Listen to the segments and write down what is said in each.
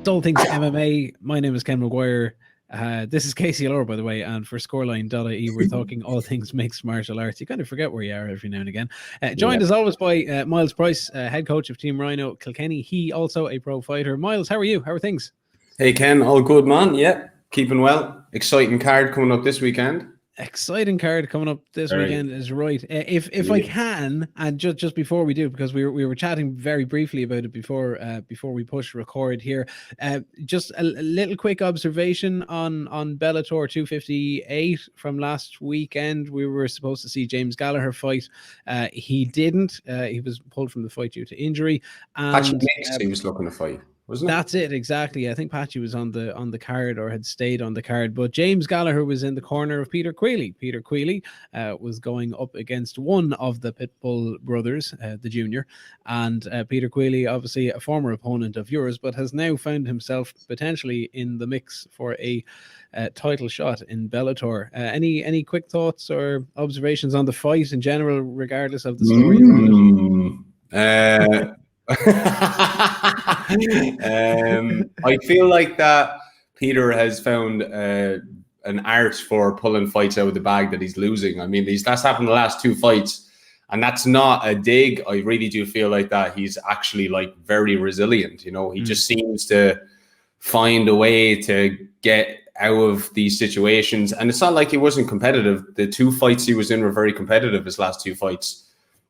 All Things MMA. My name is Ken McGuire. This is Casey Allure, by the way, and for scoreline.ie, we're talking all things mixed martial arts. You kind of forget where you are every now and again. Joined as always by Miles Price, head coach of Team Rhino Kilkenny. He also a pro fighter. Miles, how are you? How are things? Hey Ken, all good, man. Yeah, keeping well. Exciting card coming up this weekend. Exciting card coming up this weekend is right. If I can, and just before we do, because we were chatting very briefly about it before we push record here. Just a little quick observation on Bellator 258 from last weekend. We were supposed to see James Gallagher fight. He didn't. He was pulled from the fight due to injury. And he was looking to fight. That's it, exactly. I think Patchy was on the card or had stayed on the card, but James Gallagher was in the corner of Peter Queally. Peter Queally was going up against one of the Pitbull brothers, the junior, and Peter Queally, obviously a former opponent of yours, but has now found himself potentially in the mix for a title shot in Bellator. Any quick thoughts or observations on the fight in general, regardless of the story? I feel like that Peter has found an art for pulling fights out of the bag that he's losing. I mean, that's happened the last two fights, and that's not a dig. I really do feel like that he's actually like very resilient. You know, he just seems to find a way to get out of these situations, and it's not like he wasn't competitive. The two fights he was in were very competitive. His last two fights.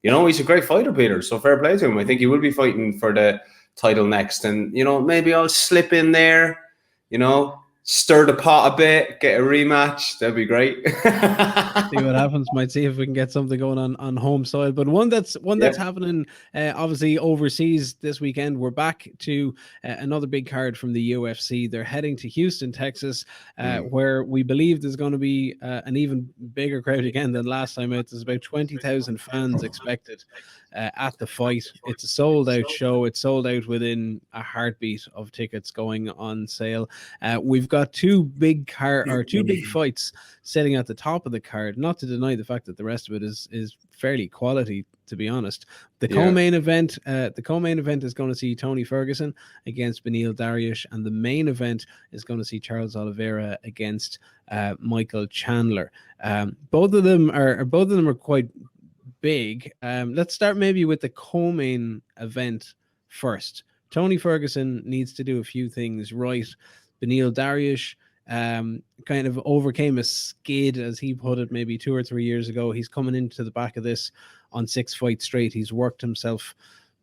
You know, he's a great fighter, Peter, so fair play to him. I think he will be fighting for the title next. And, you know, maybe I'll slip in there, you know, stir the pot a bit, get a rematch. That'd be great. See what happens. Might see if we can get something going on home soil. But one that's happening, obviously, overseas this weekend. We're back to another big card from the UFC. They're heading to Houston, Texas, where we believe there's going to be an even bigger crowd again than last time out. There's about 20,000 fans expected at the fight. It's a sold-out show. It's sold out within a heartbeat of tickets going on sale. We've got two big fights sitting at the top of the card. Not to deny the fact that the rest of it is fairly quality, to be honest. The co-main event is going to see Tony Ferguson against Beneil Dariush, and the main event is going to see Charles Oliveira against Michael Chandler. Both of them are quite big. Let's start maybe with the co-main event first. Tony Ferguson needs to do a few things right. Beneil Dariush kind of overcame a skid, as he put it, maybe 2 or 3 years ago. He's coming into the back of this on 6 fights straight. He's worked himself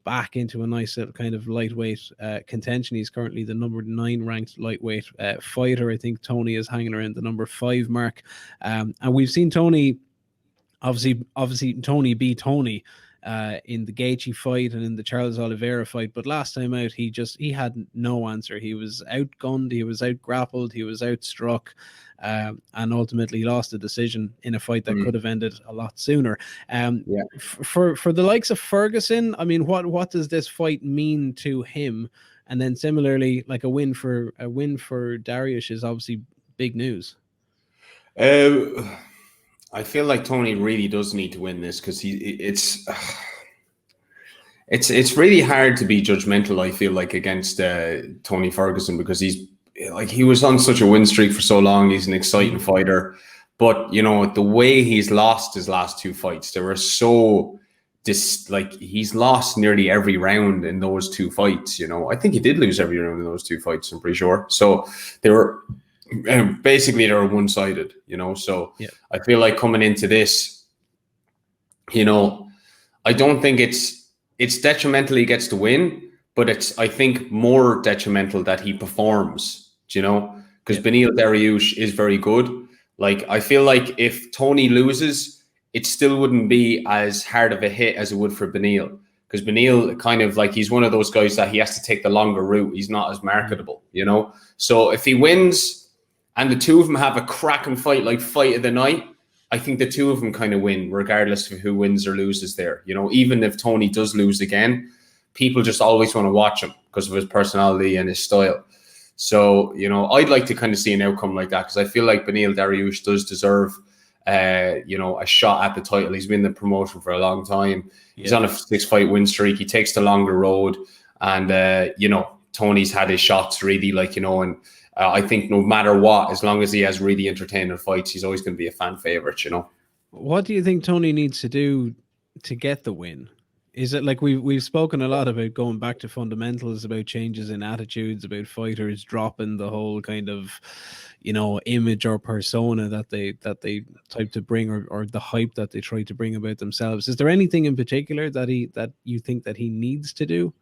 back into a nice little kind of lightweight contention. He's currently the number 9 ranked lightweight fighter. I think Tony is hanging around the number 5 mark. And we've seen Tony, obviously Tony beat Tony in the Gaethje fight and in the Charles Oliveira fight, but last time out he had no answer. He was outgunned, he was outgrappled, he was outstruck, and ultimately lost a decision in a fight that could have ended a lot sooner. For the likes of Ferguson, I mean, what does this fight mean to him? And then similarly, like a win for Dariush is obviously big news. I feel like Tony really does need to win this, because it's really hard to be judgmental, I feel like, against Tony Ferguson, because he was on such a win streak for so long. He's an exciting fighter, but you know, the way he's lost his last 2 fights, they were so he's lost nearly every round in those 2 fights. You know, I think he did lose every round in those 2 fights, I'm pretty sure. So they were basically one-sided, you know. So I feel like coming into this, you know, I don't think it's detrimental he gets to win, but it's, I think, more detrimental that he performs, you know, because Beneil Dariush is very good. Like, I feel like if Tony loses, it still wouldn't be as hard of a hit as it would for Beneil, because Beneil kind of like, he's one of those guys that he has to take the longer route. He's not as marketable, you know. So if he wins and the two of them have a cracking fight, like fight of the night, I think the two of them kind of win, regardless of who wins or loses there. You know, even if Tony does lose again, people just always want to watch him because of his personality and his style. So, you know, I'd like to kind of see an outcome like that, because I feel like Beneil Dariush does deserve, you know, a shot at the title. He's been in the promotion for a long time. He's on a 6-fight win streak. He takes the longer road. And, you know, Tony's had his shots really, like, you know, and I think no matter what, as long as he has really entertaining fights, he's always going to be a fan favorite, you know. What do you think Tony needs to do to get the win? Is it like we've spoken a lot about going back to fundamentals, about changes in attitudes, about fighters dropping the whole kind of, you know, image or persona that they type to bring, or the hype that they try to bring about themselves? Is there anything in particular that you think that he needs to do?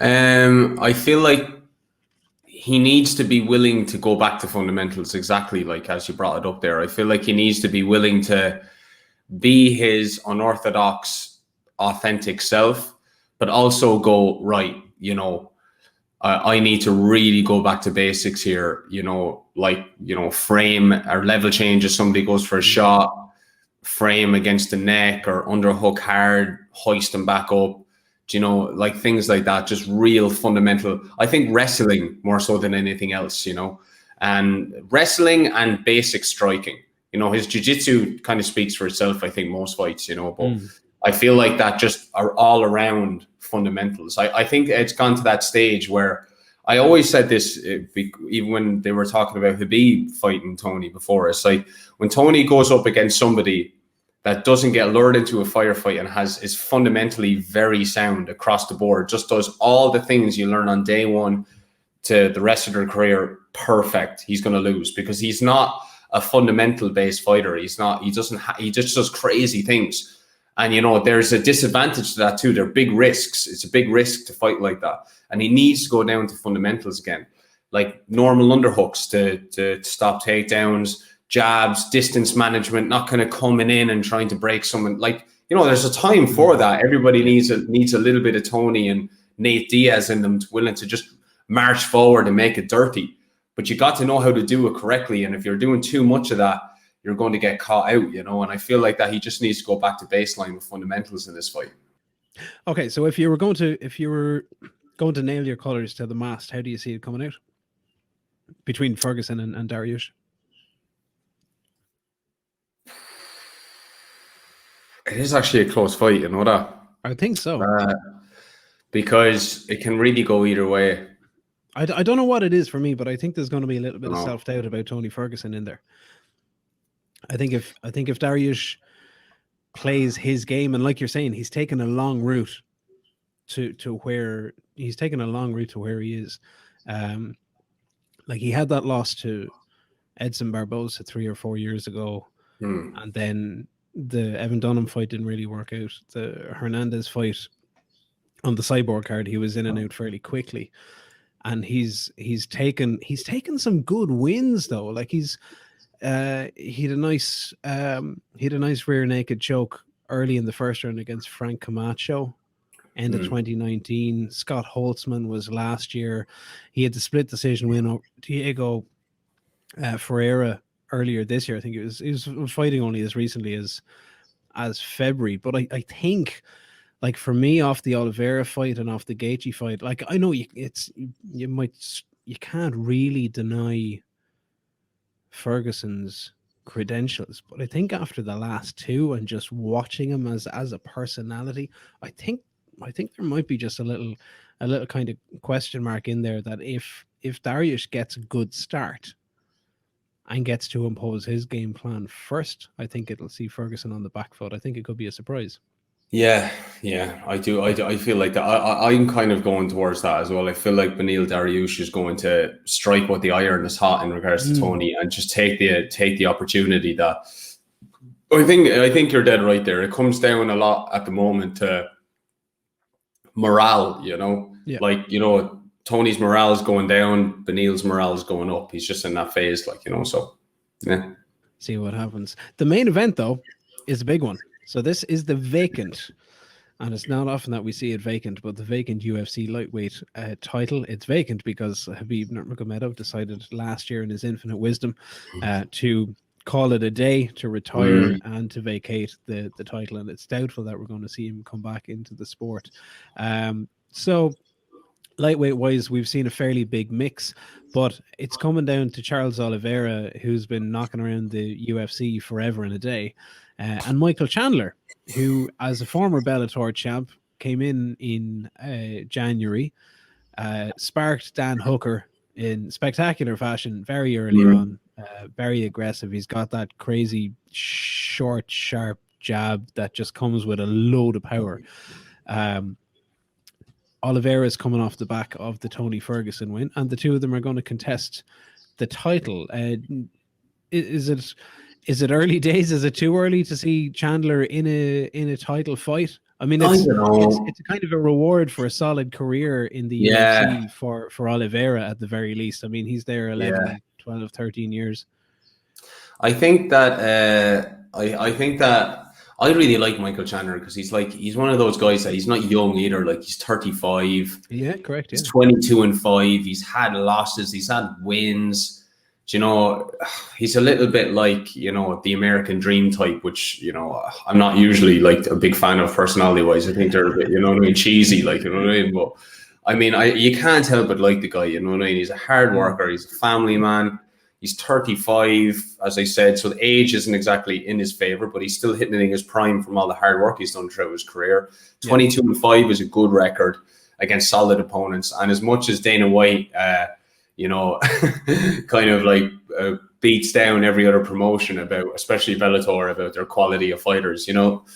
I feel like he needs to be willing to go back to fundamentals, exactly like as you brought it up there. I feel like he needs to be willing to be his unorthodox, authentic self, but also go, right, you know, I need to really go back to basics here, you know, like, you know, frame or level change if somebody goes for a shot, frame against the neck or underhook hard, hoist them back up. You know, like things like that, just real fundamental. I think wrestling more so than anything else, you know, and wrestling and basic striking. You know, his jiu-jitsu kind of speaks for itself, I think, most fights, you know, but I feel like that just are all around fundamentals. I think it's gone to that stage where I always said this, even when they were talking about Khabib fighting Tony before. It's like when Tony goes up against somebody that doesn't get lured into a firefight and is fundamentally very sound across the board, just does all the things you learn on day one to the rest of their career perfect, he's going to lose, because he's not a fundamental based fighter. He just does crazy things. And, you know, there's a disadvantage to that too. They're big risks. It's a big risk to fight like that. And he needs to go down to fundamentals again, like normal underhooks to stop takedowns, jabs, distance management, not kind of coming in and trying to break someone. Like, you know, there's a time for that. Everybody needs a little bit of Tony and Nate Diaz in them, willing to just march forward and make it dirty. But you got to know how to do it correctly. And if you're doing too much of that, you're going to get caught out, you know. And I feel like that he just needs to go back to baseline with fundamentals in this fight. Okay, so if you were going to nail your colors to the mast, how do you see it coming out between Ferguson and Dariush? It is actually a close fight, you know that? I think so. Because it can really go either way. I don't know what it is for me, but I think there's going to be a little bit of self-doubt about Tony Ferguson in there. I think if Dariush plays his game, and like you're saying, he's taken a long route to where he is. Like he had that loss to Edson Barboza 3 or 4 years ago, and then the Evan Dunham fight didn't really work out. The Hernandez fight on the Cyborg card, he was in and out fairly quickly, and he's taken some good wins though. Like he had a nice rear naked choke early in the first round against Frank Camacho, end of 2019. Scott Holtzman was last year. He had the split decision win over Diego Ferreira earlier this year. I think he was fighting only as recently as February. But I think, like, for me, off the Oliveira fight and off the Gaethje fight, like, I know you can't really deny Ferguson's credentials, but I think after the last two and just watching him as a personality, I think there might be just a little kind of question mark in there that if Dariush gets a good start and gets to impose his game plan first, I think it'll see Ferguson on the back foot. I think it could be a surprise. Yeah, I do. I feel like that. I'm kind of going towards that as well. I feel like Beneil Dariush is going to strike what the iron is hot in regards to Tony, and just take the opportunity that. I think you're dead right there. It comes down a lot at the moment to morale, you know. Yeah. Like, you know, Tony's morale is going down, Beneil's morale is going up. He's just in that phase, like, you know. So, yeah. See what happens. The main event, though, is a big one. So this is the vacant, and it's not often that we see it vacant, but the vacant UFC lightweight title. It's vacant because Khabib Nurmagomedov decided last year in his infinite wisdom to call it a day, to retire and to vacate the title, and it's doubtful that we're going to see him come back into the sport. So lightweight wise, we've seen a fairly big mix, but it's coming down to Charles Oliveira, who's been knocking around the UFC forever and a day, and Michael Chandler, who, as a former Bellator champ, came in January, sparked Dan Hooker in spectacular fashion very early on. Very aggressive. He's got that crazy short, sharp jab that just comes with a load of power. Oliveira is coming off the back of the Tony Ferguson win, and the two of them are going to contest the title. Is it early days? Is it too early to see Chandler in a title fight? I mean, it's a kind of a reward for a solid career in the UFC for Oliveira at the very least. I mean, he's there 11, 12, 13 years. I think that I really like Michael Chandler because he's one of those guys that he's not young either. Like, he's 35. Yeah, correct. He's 22-5. He's had losses. He's had wins. You know, he's a little bit like, you know, the American Dream type, which, you know, I'm not usually like a big fan of personality wise. I think they're a bit, you know what I mean, cheesy, like, you know what I mean. But I mean, you can't help but like the guy. You know what I mean. He's a hard worker. He's a family man. He's 35, as I said, so the age isn't exactly in his favor, but he's still hitting his prime from all the hard work he's done throughout his career. 22-5 is a good record against solid opponents. And as much as Dana White, you know, kind of like beats down every other promotion about, especially Bellator, about their quality of fighters, you know,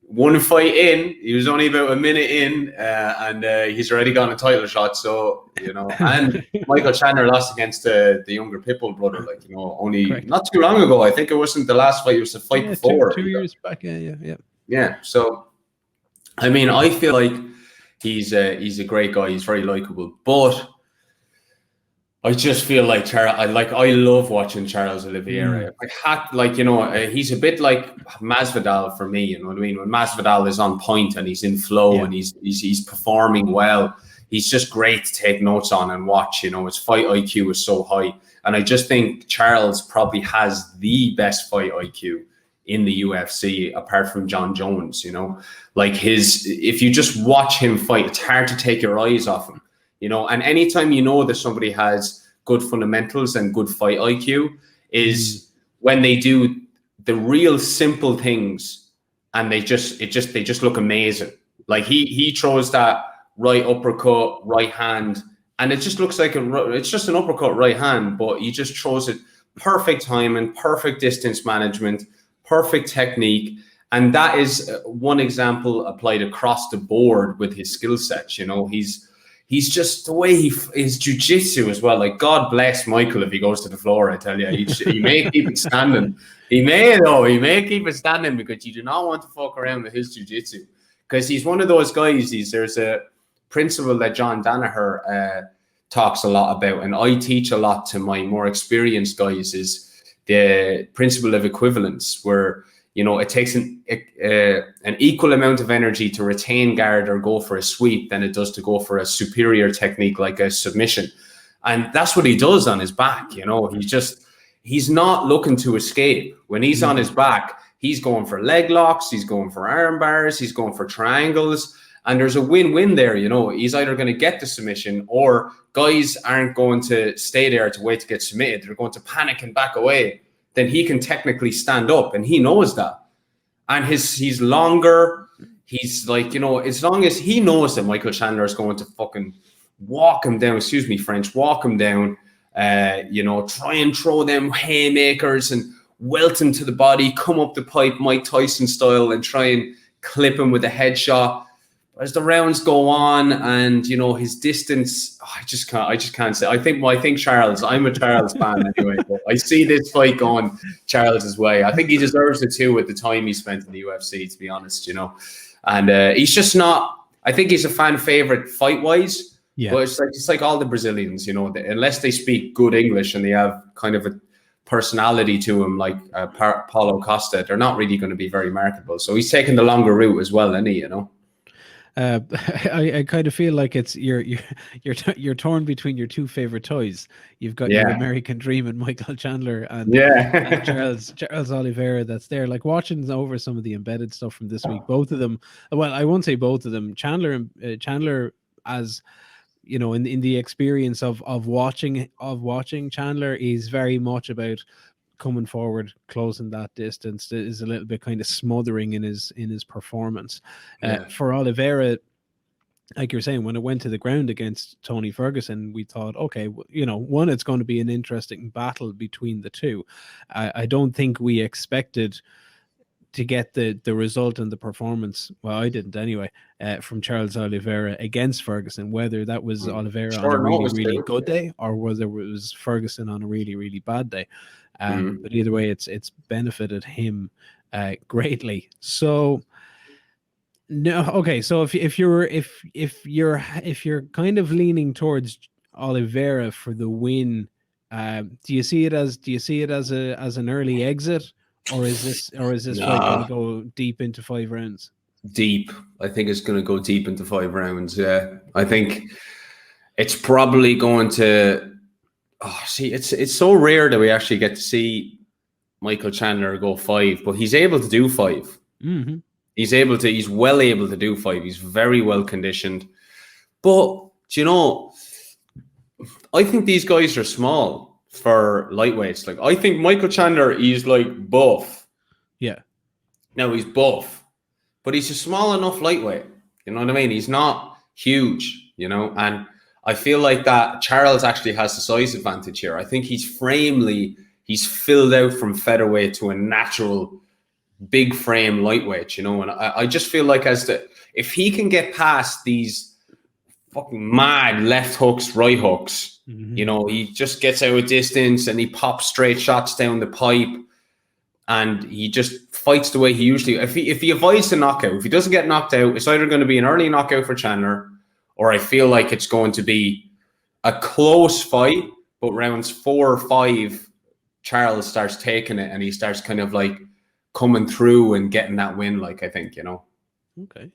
one fight in, he was only about a minute in, and he's already gotten a title shot. So, you know, and Michael Chandler lost against the younger Pitbull brother, like, you know, only not too long ago. I think it wasn't the last fight; it was the fight before. Two years back. Yeah. Yeah. So, I mean, I feel like he's a great guy. He's very likable, but I just feel like I love watching Charles Oliveira. You know, he's a bit like Masvidal for me. You know what I mean? When Masvidal is on point and he's in flow and he's performing well, he's just great to take notes on and watch. You know, his fight IQ is so high, and I just think Charles probably has the best fight IQ in the UFC apart from John Jones. You know, like if you just watch him fight, it's hard to take your eyes off him. You know, and anytime you know that somebody has good fundamentals and good fight IQ is when they do the real simple things and they just look amazing. Like he throws that right uppercut, right hand, and it just looks like it's just an uppercut right hand, but he just throws it perfect timing, perfect distance management, perfect technique. And that is one example applied across the board with his skill sets. You know, he's just the way his jiu-jitsu as well. Like, God bless Michael if he goes to the floor, I tell you. He may keep it standing. He may keep it standing because you do not want to fuck around with his jiu-jitsu. Because he's one of those guys, there's a principle that John Danaher talks a lot about, and I teach a lot to my more experienced guys, is the principle of equivalence, where, you know, it takes an equal amount of energy to retain guard or go for a sweep than it does to go for a superior technique like a submission. And that's what he does on his back. You know, he's not looking to escape. When he's on his back, he's going for leg locks, he's going for arm bars, he's going for triangles. And there's a win-win there. You know, he's either going to get the submission, or guys aren't going to stay there to wait to get submitted. They're going to panic and back away. Then he can technically stand up, and he knows that. And he's longer. He's like, you know, as long as he knows that Michael Chandler is going to fucking walk him down, excuse me, French, walk him down, you know, try and throw them haymakers and welt him to the body, come up the pipe Mike Tyson style and try and clip him with a headshot. As the rounds go on, and, you know, his distance, I just can't say. I think Charles, I'm a Charles fan anyway, but I see this fight going Charles's way. I think he deserves it too with the time he spent in the UFC, to be honest, you know. And he's just not, I think he's a fan favorite fight wise, but it's like all the Brazilians, you know, unless they speak good English and they have kind of a personality to him, like Paulo Costa, they're not really going to be very marketable. So he's taking the longer route as well, isn't he, you know? I kind of feel like it's you're torn between your two favorite toys. You've got your American Dream and Michael Chandler, and Charles Oliveira. That's there. Like, watching over some of the embedded stuff from this week. Both of them. Well, I won't say both of them. Chandler, as you know, in the experience of watching Chandler, is very much about coming forward, closing that distance. Is a little bit kind of smothering in his performance. For Oliveira, like you're saying, when it went to the ground against Tony Ferguson, we thought, okay, one, it's going to be an interesting battle between the two. I don't think we expected to get the result and the performance. Well, I didn't anyway, from Charles Oliveira against Ferguson, whether that was Oliveira on a really, really good day or whether it was Ferguson on a really, really bad day. But either way, it's benefited him greatly. So no, okay. So if you're kind of leaning towards Oliveira for the win, do you see it as an early exit, or is this fight going to go deep into 5 rounds? Deep. I think it's going to go deep into 5 rounds. Yeah, I think it's probably going to. It's so rare that we actually get to see Michael Chandler go 5, but he's able to do 5. Mm-hmm. He's well able to do 5. He's very well conditioned. But, I think these guys are small for lightweights. Like, I think Michael Chandler, he's like buff. Yeah. Now he's buff, but he's a small enough lightweight. You know what I mean? He's not huge, and I feel like that Charles actually has the size advantage here. I think he's filled out from featherweight to a natural big frame lightweight, and I just feel like if he can get past these fucking mad left hooks, right hooks, he just gets out of distance and he pops straight shots down the pipe and he just fights the way he usually. If he avoids the knockout, if he doesn't get knocked out, it's either going to be an early knockout for Chandler, or I feel like it's going to be a close fight, but rounds 4 or 5, Charles starts taking it and he starts kind of like coming through and getting that win, like I think, Okay.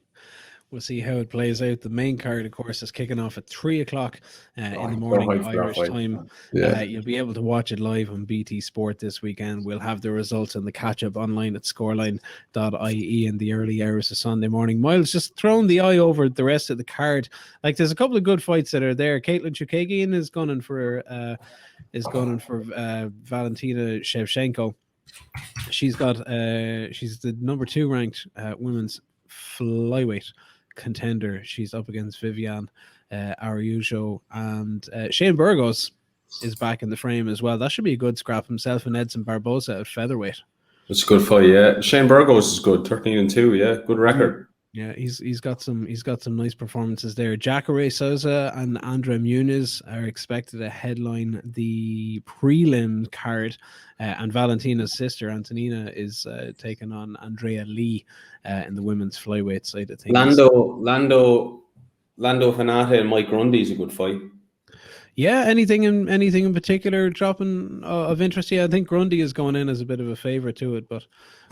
We'll see how it plays out. The main card, of course, is kicking off at 3:00 in the morning Irish time. Yeah. You'll be able to watch it live on BT Sport this weekend. We'll have the results and the catch-up online at scoreline.ie in the early hours of Sunday morning. Miles, just throwing the eye over the rest of the card. Like, there's a couple of good fights that are there. Caitlin Chukagian is gunning for Valentina Shevchenko. She's the number 2 ranked women's flyweight contender. She's up against Viviane Araújo, and Shane Burgos is back in the frame as well. That should be a good scrap. Himself and Edson Barbosa at featherweight. It's a good fight, yeah. Shane Burgos is good, 13-2, yeah, good record. Yeah, he's got some nice performances there. Jacare Souza and Andre Muniz are expected to headline the prelim card, and Valentina's sister Antonina is taking on Andrea Lee in the women's flyweight side of things. Lando Fanata and Mike Grundy is a good fight. Yeah, anything in particular dropping of interest? Yeah, I think Grundy is going in as a bit of a favorite to it, but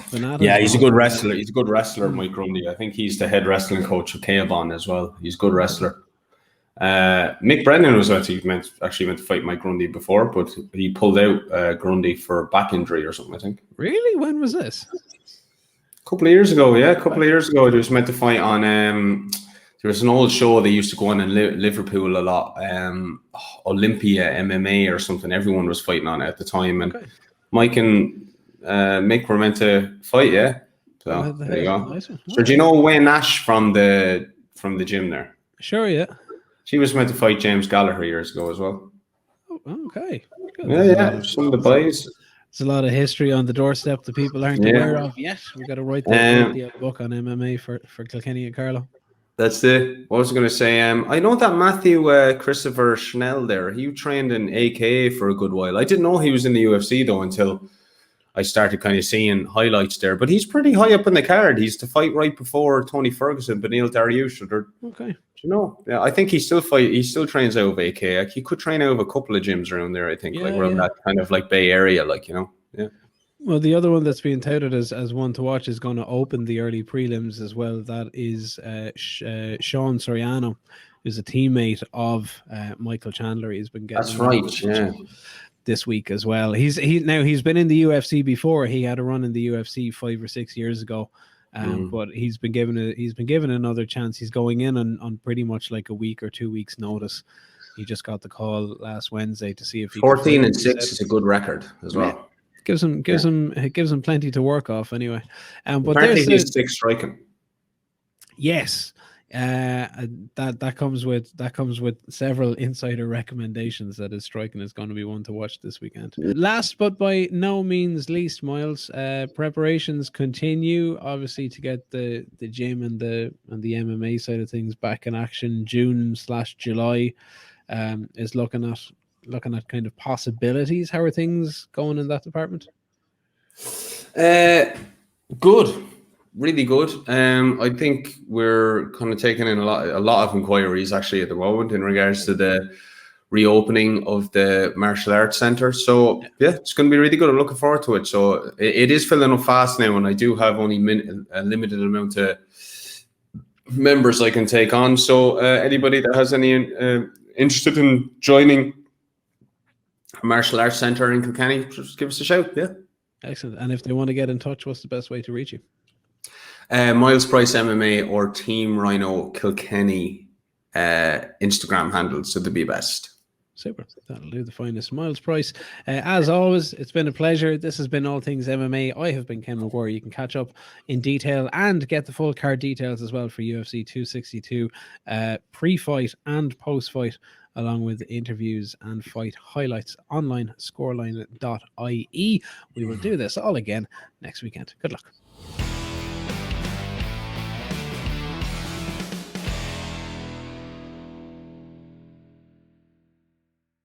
he's a good wrestler. He's a good wrestler, Mike Grundy. I think he's the head wrestling coach of K-Bon as well. He's a good wrestler. Mick Brennan was actually meant to fight Mike Grundy before, but he pulled out Grundy for back injury or something, I think. Really? When was this? A couple of years ago, yeah. A couple of years ago, he was meant to fight on... there was an old show they used to go on in Liverpool a lot, Olympia MMA or something. Everyone was fighting on it at the time, and Mike and Mick were meant to fight, yeah. So there you go. Nice. So do you know Wayne Nash from the gym there? Sure, yeah. She was meant to fight James Gallagher years ago as well. Oh, okay. Good. Yeah. Some of the boys. There's a lot of history on the doorstep that people aren't aware of yet. We've got to write the book on MMA for Kilkenny and Carlow. That's it. What was I going to say? I know that Matthew Christopher Schnell there, he trained in AKA for a good while. I didn't know he was in the UFC though until I started kind of seeing highlights there. But he's pretty high up in the card. He's to fight right before Tony Ferguson, Beneil Dariush. Okay. Yeah, I think he still trains out of AKA. Like, he could train out of a couple of gyms around there, I think, around that kind of like Bay Area, yeah. Well, the other one that's being touted as one to watch is going to open the early prelims as well. That is Sean Soriano, who's a teammate of Michael Chandler. He's been getting this week as well. He's been in the UFC before. He had a run in the UFC 5 or 6 years ago, but he's been given another chance. He's going in on pretty much like a week or 2 weeks notice. He just got the call last Wednesday to see if he 14-6 is a good record as well. Yeah. Gives him plenty to work off anyway. But apparently he's 6 striking. Yes. That comes with several insider recommendations that is striking is going to be one to watch this weekend. Last but by no means least, Miles, preparations continue obviously to get the gym and the MMA side of things back in action. June/July is looking at kind of possibilities. How are things going in that department? Good. Really good. I think we're kind of taking in a lot of inquiries actually at the moment in regards to the reopening of the martial arts center. So yeah, it's going to be really good. I'm looking forward to it. So it is filling up fast now, and I do have only a limited amount of members I can take on. So anybody that has any interested in joining a martial arts center in Kilkenny, just give us a shout. Yeah. Excellent. And if they want to get in touch, what's the best way to reach you? Miles Price MMA or Team Rhino Kilkenny Instagram handles, so they'd be best. Super. That'll do. The finest. Miles Price. As always, it's been a pleasure. This has been All Things MMA. I have been Ken McGuire. You can catch up in detail and get the full card details as well for UFC 262 pre-fight and post-fight, along with interviews and fight highlights online, scoreline.ie. We will do this all again next weekend. Good luck.